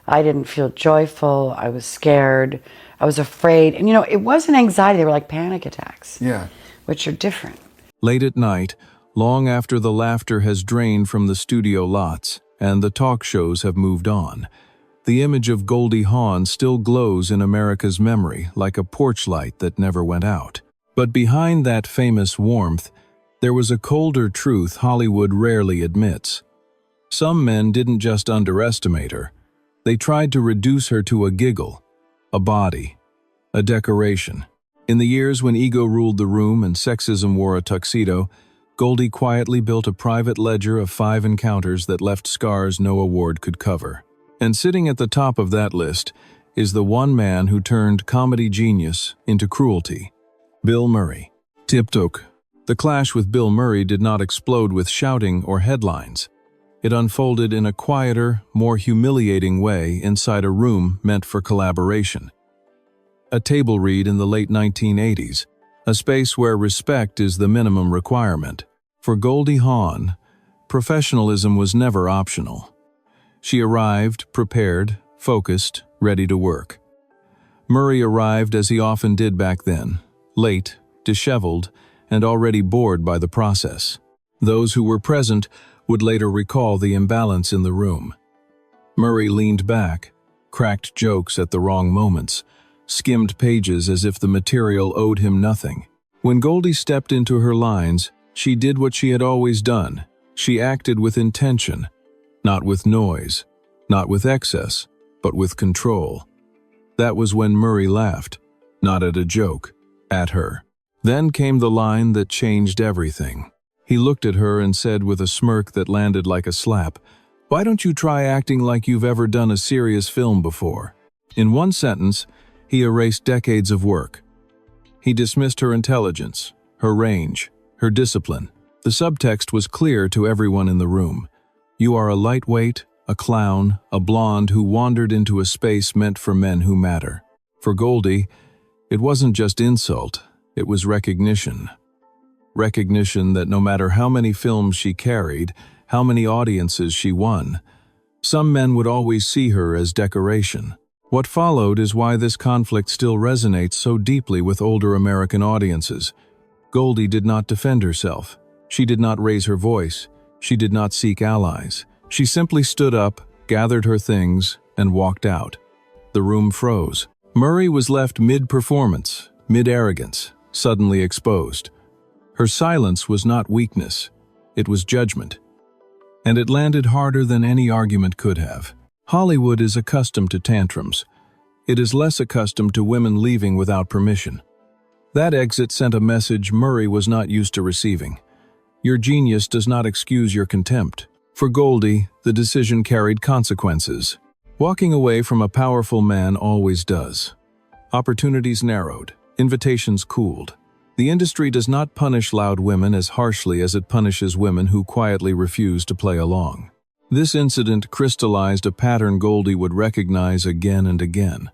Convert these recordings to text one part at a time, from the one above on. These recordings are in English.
I didn't feel joyful. I was scared. I was afraid. And it wasn't anxiety. They were like panic attacks, Yeah. which are different. Late at night, long after the laughter has drained from the studio lots and the talk shows have moved on, the image of Goldie Hawn still glows in America's memory like a porch light that never went out. But behind that famous warmth, there was a colder truth Hollywood rarely admits. Some men didn't just underestimate her. They tried to reduce her to a giggle, a body, a decoration. In the years when ego ruled the room and sexism wore a tuxedo, Goldie quietly built a private ledger of 5 encounters that left scars no award could cover. And sitting at the top of that list is the one man who turned comedy genius into cruelty, Bill Murray. Tiptoe. The clash with Bill Murray did not explode with shouting or headlines. It unfolded in a quieter, more humiliating way inside a room meant for collaboration. A table read in the late 1980s, a space where respect is the minimum requirement. For Goldie Hawn, professionalism was never optional. She arrived, prepared, focused, ready to work. Murray arrived as he often did back then, late, disheveled, and already bored by the process. Those who were present would later recall the imbalance in the room. Murray leaned back, cracked jokes at the wrong moments, skimmed pages as if the material owed him nothing. When Goldie stepped into her lines, she did what she had always done. She acted with intention, not with noise, not with excess, but with control. That was when Murray laughed, not at a joke, at her. Then came the line that changed everything. He looked at her and said with a smirk that landed like a slap, "Why don't you try acting like you've ever done a serious film before?" In one sentence, he erased decades of work. He dismissed her intelligence, her range, her discipline. The subtext was clear to everyone in the room. You are a lightweight, a clown, a blonde who wandered into a space meant for men who matter. For Goldie, it wasn't just insult, it was recognition. Recognition that no matter how many films she carried, how many audiences she won, some men would always see her as decoration. What followed is why this conflict still resonates so deeply with older American audiences. Goldie did not defend herself. She did not raise her voice. She did not seek allies. She simply stood up, gathered her things, and walked out. The room froze. Murray was left mid-performance, mid-arrogance, suddenly exposed. Her silence was not weakness, it was judgment. And it landed harder than any argument could have. Hollywood is accustomed to tantrums. It is less accustomed to women leaving without permission. That exit sent a message Murray was not used to receiving. Your genius does not excuse your contempt. For Goldie, the decision carried consequences. Walking away from a powerful man always does. Opportunities narrowed, invitations cooled. The industry does not punish loud women as harshly as it punishes women who quietly refuse to play along. This incident crystallized a pattern Goldie would recognize again and again.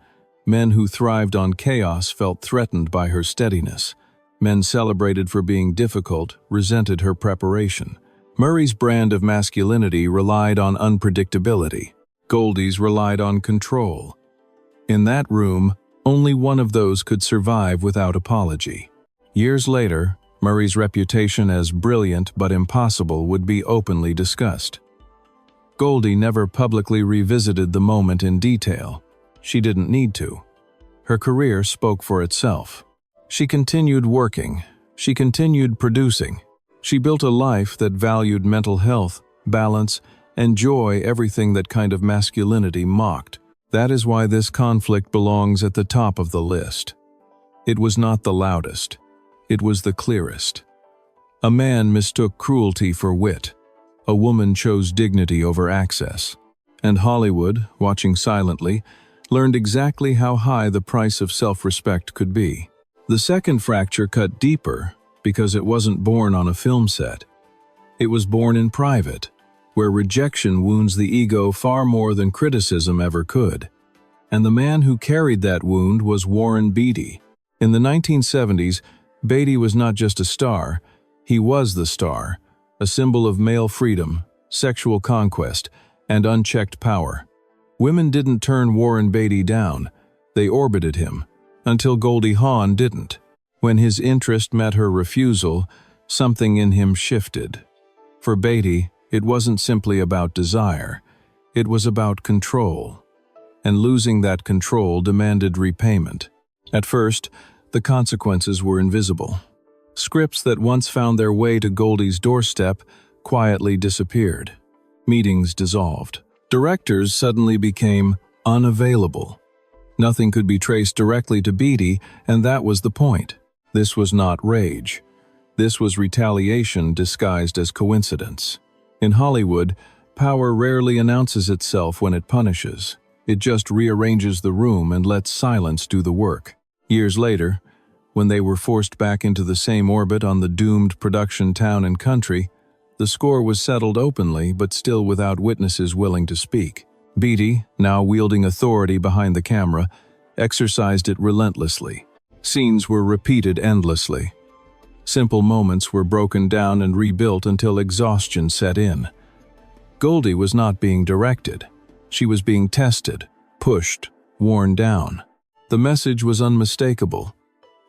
Men who thrived on chaos felt threatened by her steadiness. Men celebrated for being difficult resented her preparation. Murray's brand of masculinity relied on unpredictability. Goldie's relied on control. In that room, only one of those could survive without apology. Years later, Murray's reputation as brilliant but impossible would be openly discussed. Goldie never publicly revisited the moment in detail. She didn't need to. Her career spoke for itself. She continued working. She continued producing. She built a life that valued mental health, balance, and joy, everything that kind of masculinity mocked. That is why this conflict belongs at the top of the list. It was not the loudest. It was the clearest. A man mistook cruelty for wit. A woman chose dignity over access. And Hollywood, watching silently, learned exactly how high the price of self-respect could be. The second fracture cut deeper because it wasn't born on a film set. It was born in private, where rejection wounds the ego far more than criticism ever could. And the man who carried that wound was Warren Beatty. In the 1970s, Beatty was not just a star, he was the star, a symbol of male freedom, sexual conquest, and unchecked power. Women didn't turn Warren Beatty down, they orbited him, until Goldie Hawn didn't. When his interest met her refusal, something in him shifted. For Beatty, it wasn't simply about desire, it was about control. And losing that control demanded repayment. At first, the consequences were invisible. Scripts that once found their way to Goldie's doorstep quietly disappeared. Meetings dissolved. Directors suddenly became unavailable. Nothing could be traced directly to Beatty, and that was the point. This was not rage. This was retaliation disguised as coincidence. In Hollywood, power rarely announces itself when it punishes. It just rearranges the room and lets silence do the work. Years later, when they were forced back into the same orbit on the doomed production Town and Country, the score was settled openly but still without witnesses willing to speak. Beatty, now wielding authority behind the camera, exercised it relentlessly. Scenes were repeated endlessly. Simple moments were broken down and rebuilt until exhaustion set in. Goldie was not being directed. She was being tested, pushed, worn down. The message was unmistakable.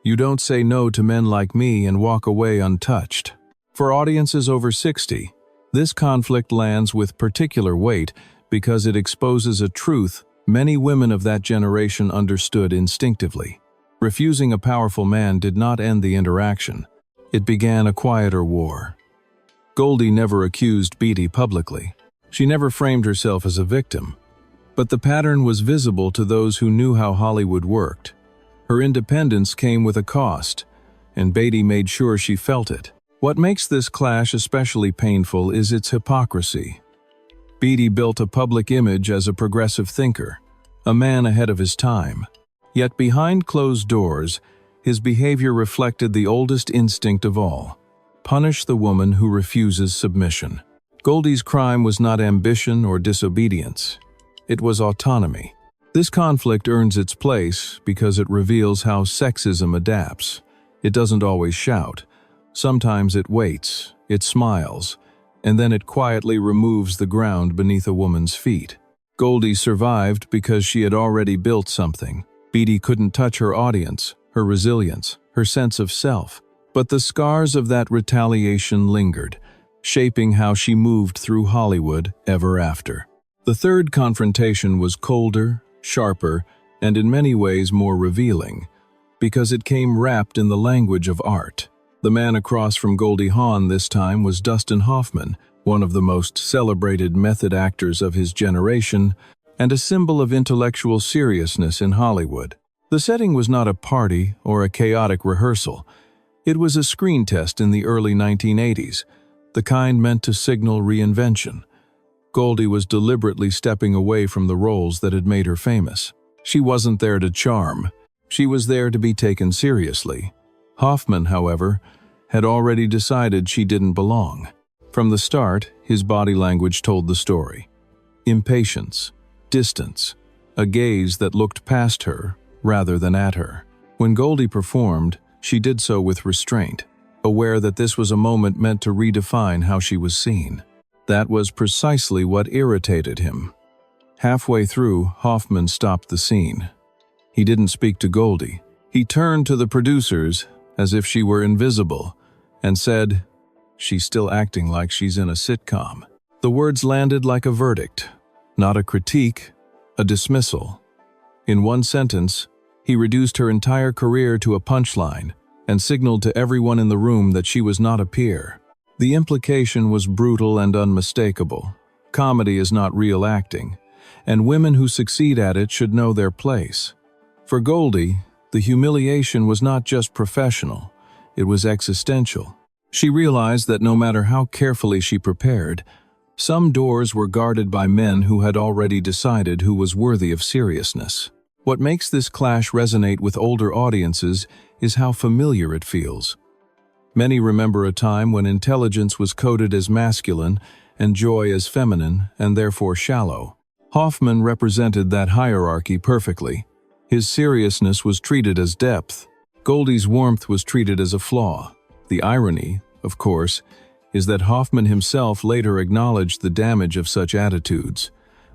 You don't say no to men like me and walk away untouched. For audiences over 60, this conflict lands with particular weight because it exposes a truth many women of that generation understood instinctively. Refusing a powerful man did not end the interaction. It began a quieter war. Goldie never accused Beatty publicly. She never framed herself as a victim. But the pattern was visible to those who knew how Hollywood worked. Her independence came with a cost, and Beatty made sure she felt it. What makes this clash especially painful is its hypocrisy. Beatty built a public image as a progressive thinker, a man ahead of his time. Yet behind closed doors, his behavior reflected the oldest instinct of all: punish the woman who refuses submission. Goldie's crime was not ambition or disobedience. It was autonomy. This conflict earns its place because it reveals how sexism adapts. It doesn't always shout. Sometimes it waits, it smiles, and then it quietly removes the ground beneath a woman's feet. Goldie survived because she had already built something. Beatty couldn't touch her audience, her resilience, her sense of self. But the scars of that retaliation lingered, shaping how she moved through Hollywood ever after. The third confrontation was colder, sharper, and in many ways more revealing, because it came wrapped in the language of art. The man across from Goldie Hawn this time was Dustin Hoffman, one of the most celebrated method actors of his generation, and a symbol of intellectual seriousness in Hollywood. The setting was not a party or a chaotic rehearsal. It was a screen test in the early 1980s, the kind meant to signal reinvention. Goldie was deliberately stepping away from the roles that had made her famous. She wasn't there to charm. She was there to be taken seriously. Hoffman, however, had already decided she didn't belong. From the start, his body language told the story. Impatience, distance, a gaze that looked past her rather than at her. When Goldie performed, she did so with restraint, aware that this was a moment meant to redefine how she was seen. That was precisely what irritated him. Halfway through, Hoffman stopped the scene. He didn't speak to Goldie. He turned to the producers as if she were invisible and said, "She's still acting like she's in a sitcom." The words landed like a verdict, not a critique, a dismissal. In one sentence, he reduced her entire career to a punchline and signaled to everyone in the room that she was not a peer. The implication was brutal and unmistakable. Comedy is not real acting, and women who succeed at it should know their place. For Goldie, the humiliation was not just professional, it was existential. She realized that no matter how carefully she prepared, some doors were guarded by men who had already decided who was worthy of seriousness. What makes this clash resonate with older audiences is how familiar it feels. Many remember a time when intelligence was coded as masculine and joy as feminine and therefore shallow. Hoffman represented that hierarchy perfectly. His seriousness was treated as depth. Goldie's warmth was treated as a flaw. The irony, of course, is that Hoffman himself later acknowledged the damage of such attitudes.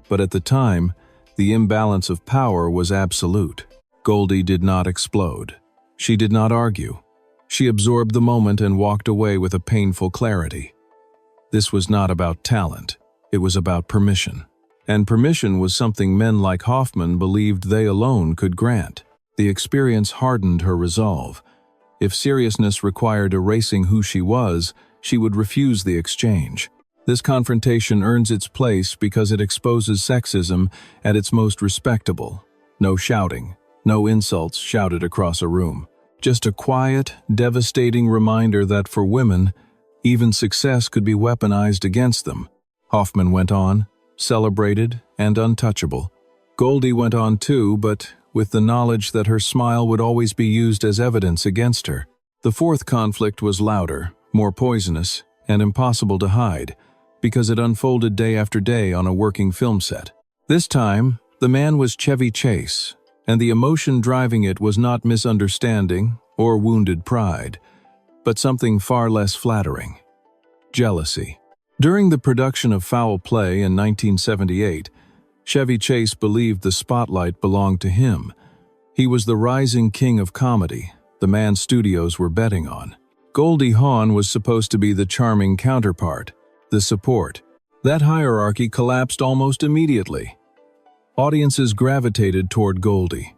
But at the time, The imbalance of power was absolute. Goldie did not explode. She did not argue. She absorbed the moment and walked away with a painful clarity. This was not about talent. It was about permission. And permission was something men like Hoffman believed they alone could grant. The experience hardened her resolve. If seriousness required erasing who she was, she would refuse the exchange. This confrontation earns its place because it exposes sexism at its most respectable. No shouting, no insults shouted across a room. Just a quiet, devastating reminder that for women, even success could be weaponized against them. Hoffman went on, celebrated and untouchable. Goldie went on too, but with the knowledge that her smile would always be used as evidence against her. The fourth conflict was louder, more poisonous, and impossible to hide, because it unfolded day after day on a working film set. This time, the man was Chevy Chase, and the emotion driving it was not misunderstanding or wounded pride, but something far less flattering: jealousy. During the production of Foul Play in 1978, Chevy Chase believed the spotlight belonged to him. He was the rising king of comedy, the man studios were betting on. Goldie Hawn was supposed to be the charming counterpart, the support. That hierarchy collapsed almost immediately. Audiences gravitated toward Goldie.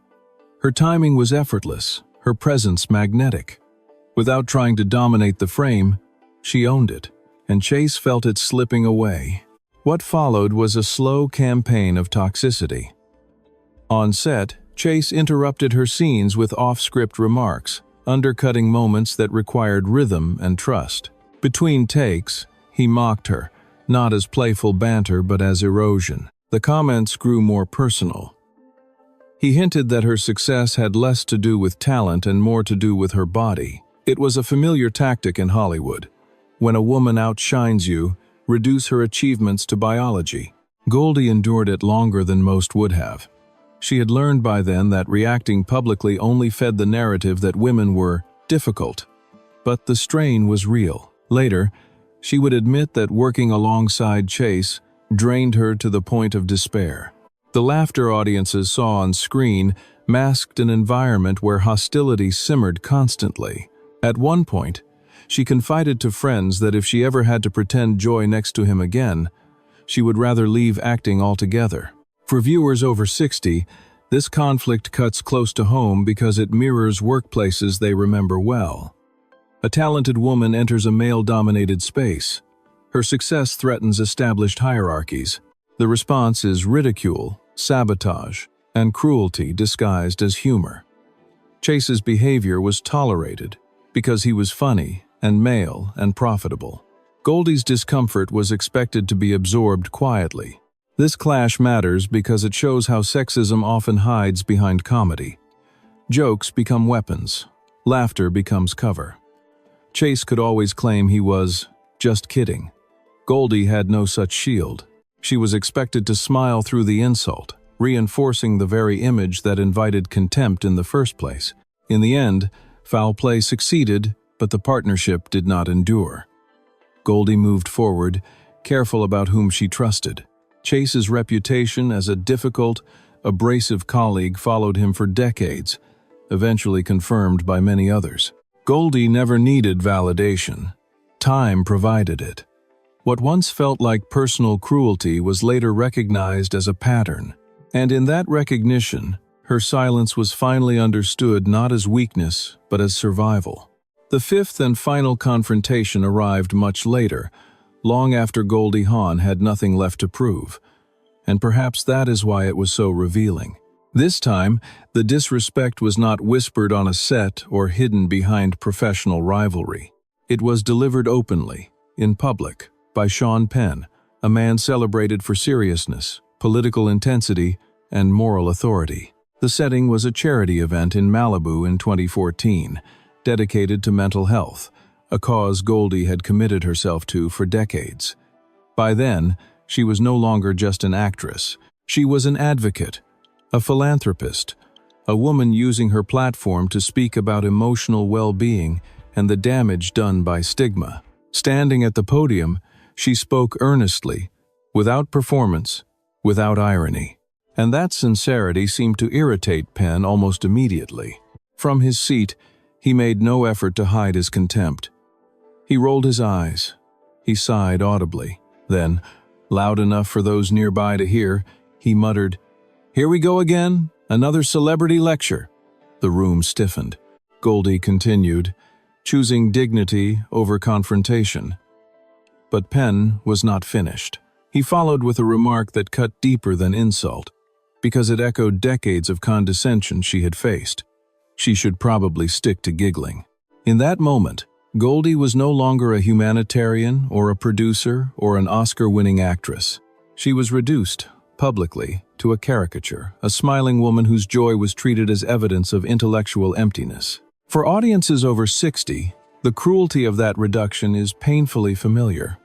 Her timing was effortless, her presence magnetic. Without trying to dominate the frame, she owned it, and Chase felt it slipping away. What followed was a slow campaign of toxicity. On set, Chase interrupted her scenes with off-script remarks, undercutting moments that required rhythm and trust. Between takes, he mocked her, not as playful banter but as erosion. The comments grew more personal. He hinted that her success had less to do with talent and more to do with her body. It was a familiar tactic in Hollywood. When a woman outshines you, reduce her achievements to biology. Goldie endured it longer than most would have. She had learned by then that reacting publicly only fed the narrative that women were difficult. But the strain was real. Later, she would admit that working alongside Chase drained her to the point of despair. The laughter audiences saw on screen masked an environment where hostility simmered constantly. At one point, she confided to friends that if she ever had to pretend joy next to him again, she would rather leave acting altogether. For viewers over 60, this conflict cuts close to home because it mirrors workplaces they remember well. A talented woman enters a male-dominated space. Her success threatens established hierarchies. The response is ridicule, sabotage, and cruelty disguised as humor. Chase's behavior was tolerated because he was funny and male and profitable. Goldie's discomfort was expected to be absorbed quietly. This clash matters because it shows how sexism often hides behind comedy. Jokes become weapons. Laughter becomes cover. Chase could always claim he was just kidding. Goldie had no such shield. She was expected to smile through the insult, reinforcing the very image that invited contempt in the first place. In the end, Foul Play succeeded, but the partnership did not endure. Goldie moved forward, careful about whom she trusted. Chase's reputation as a difficult, abrasive colleague followed him for decades, eventually confirmed by many others. Goldie never needed validation. Time provided it. What once felt like personal cruelty was later recognized as a pattern, and in that recognition, her silence was finally understood not as weakness, but as survival. The fifth and final confrontation arrived much later, long after Goldie Hawn had nothing left to prove, and perhaps that is why it was so revealing. This time, the disrespect was not whispered on a set or hidden behind professional rivalry. It was delivered openly, in public, by Sean Penn, a man celebrated for seriousness, political intensity, and moral authority. The setting was a charity event in Malibu in 2014, dedicated to mental health, a cause Goldie had committed herself to for decades. By then, she was no longer just an actress. She was an advocate, a philanthropist, a woman using her platform to speak about emotional well-being and the damage done by stigma. Standing at the podium, she spoke earnestly, without performance, without irony. And that sincerity seemed to irritate Penn almost immediately. From his seat, he made no effort to hide his contempt. He rolled his eyes. He sighed audibly. Then, loud enough for those nearby to hear, he muttered, "Here we go again, another celebrity lecture." The room stiffened. Goldie continued, choosing dignity over confrontation. But Penn was not finished. He followed with a remark that cut deeper than insult, because it echoed decades of condescension she had faced. She should probably stick to giggling. In that moment, Goldie was no longer a humanitarian or a producer or an Oscar-winning actress. She was reduced, publicly, to a caricature, a smiling woman whose joy was treated as evidence of intellectual emptiness. For audiences over 60, the cruelty of that reduction is painfully familiar.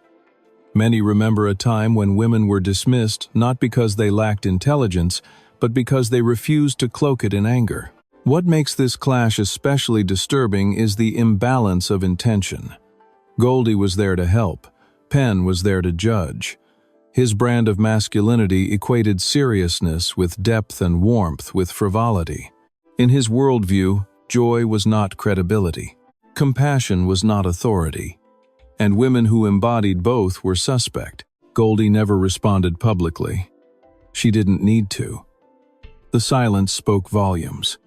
Many remember a time when women were dismissed not because they lacked intelligence, but because they refused to cloak it in anger. What makes this clash especially disturbing is the imbalance of intention. Goldie was there to help. Penn was there to judge. His brand of masculinity equated seriousness with depth and warmth with frivolity. In his worldview, joy was not credibility. Compassion was not authority. And women who embodied both were suspect. Goldie never responded publicly. She didn't need to. The silence spoke volumes.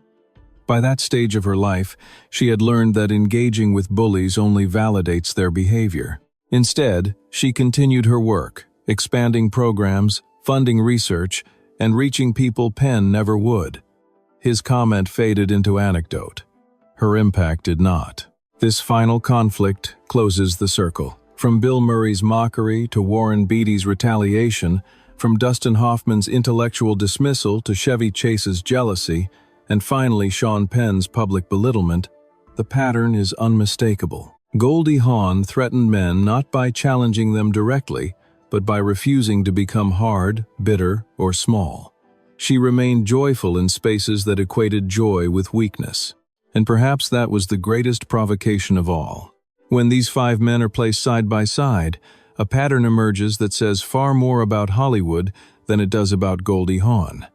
By that stage of her life, she had learned that engaging with bullies only validates their behavior. Instead, she continued her work, expanding programs, funding research, and reaching people Penn never would. His comment faded into anecdote. Her impact did not. This final conflict closes the circle. From Bill Murray's mockery to Warren Beatty's retaliation, from Dustin Hoffman's intellectual dismissal to Chevy Chase's jealousy, and finally Sean Penn's public belittlement, the pattern is unmistakable. Goldie Hawn threatened men not by challenging them directly, but by refusing to become hard, bitter, or small. She remained joyful in spaces that equated joy with weakness. And perhaps that was the greatest provocation of all. When these 5 men are placed side by side, a pattern emerges that says far more about Hollywood than it does about Goldie Hawn.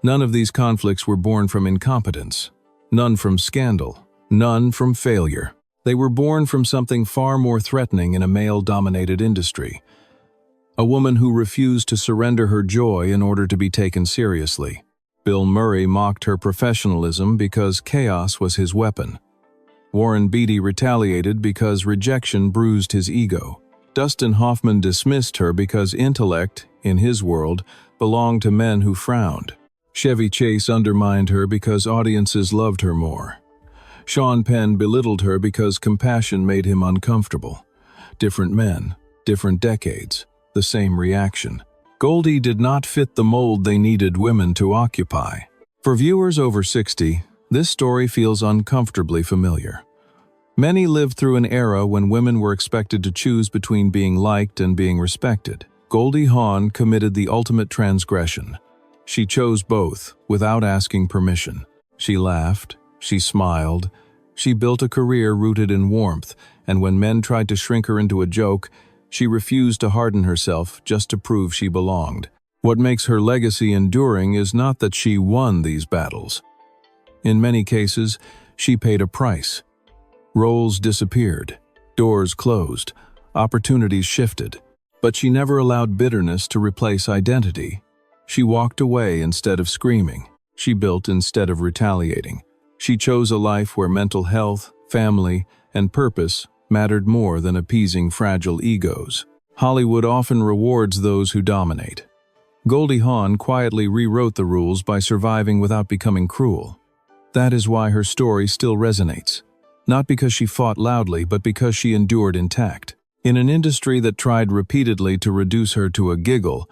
None of these conflicts were born from incompetence, none from scandal, none from failure. They were born from something far more threatening in a male-dominated industry. A woman who refused to surrender her joy in order to be taken seriously. Bill Murray mocked her professionalism because chaos was his weapon. Warren Beatty retaliated because rejection bruised his ego. Dustin Hoffman dismissed her because intellect, in his world, belonged to men who frowned. Chevy Chase undermined her because audiences loved her more. Sean Penn belittled her because compassion made him uncomfortable. Different men, different decades, the same reaction. Goldie did not fit the mold they needed women to occupy. For viewers over 60, this story feels uncomfortably familiar. Many lived through an era when women were expected to choose between being liked and being respected. Goldie Hawn committed the ultimate transgression. She chose both, without asking permission. She laughed, she smiled, she built a career rooted in warmth, and when men tried to shrink her into a joke, she refused to harden herself just to prove she belonged. What makes her legacy enduring is not that she won these battles. In many cases, she paid a price. Roles disappeared, doors closed, opportunities shifted, but she never allowed bitterness to replace identity. She walked away instead of screaming. She built instead of retaliating. She chose a life where mental health, family, and purpose mattered more than appeasing fragile egos. Hollywood often rewards those who dominate. Goldie Hawn quietly rewrote the rules by surviving without becoming cruel. That is why her story still resonates. Not because she fought loudly, but because she endured intact. In an industry that tried repeatedly to reduce her to a giggle,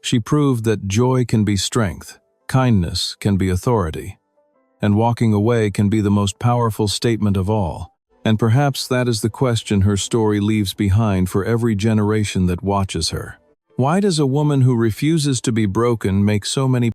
she proved that joy can be strength, kindness can be authority, and walking away can be the most powerful statement of all. And perhaps that is the question her story leaves behind for every generation that watches her. Why does a woman who refuses to be broken make so many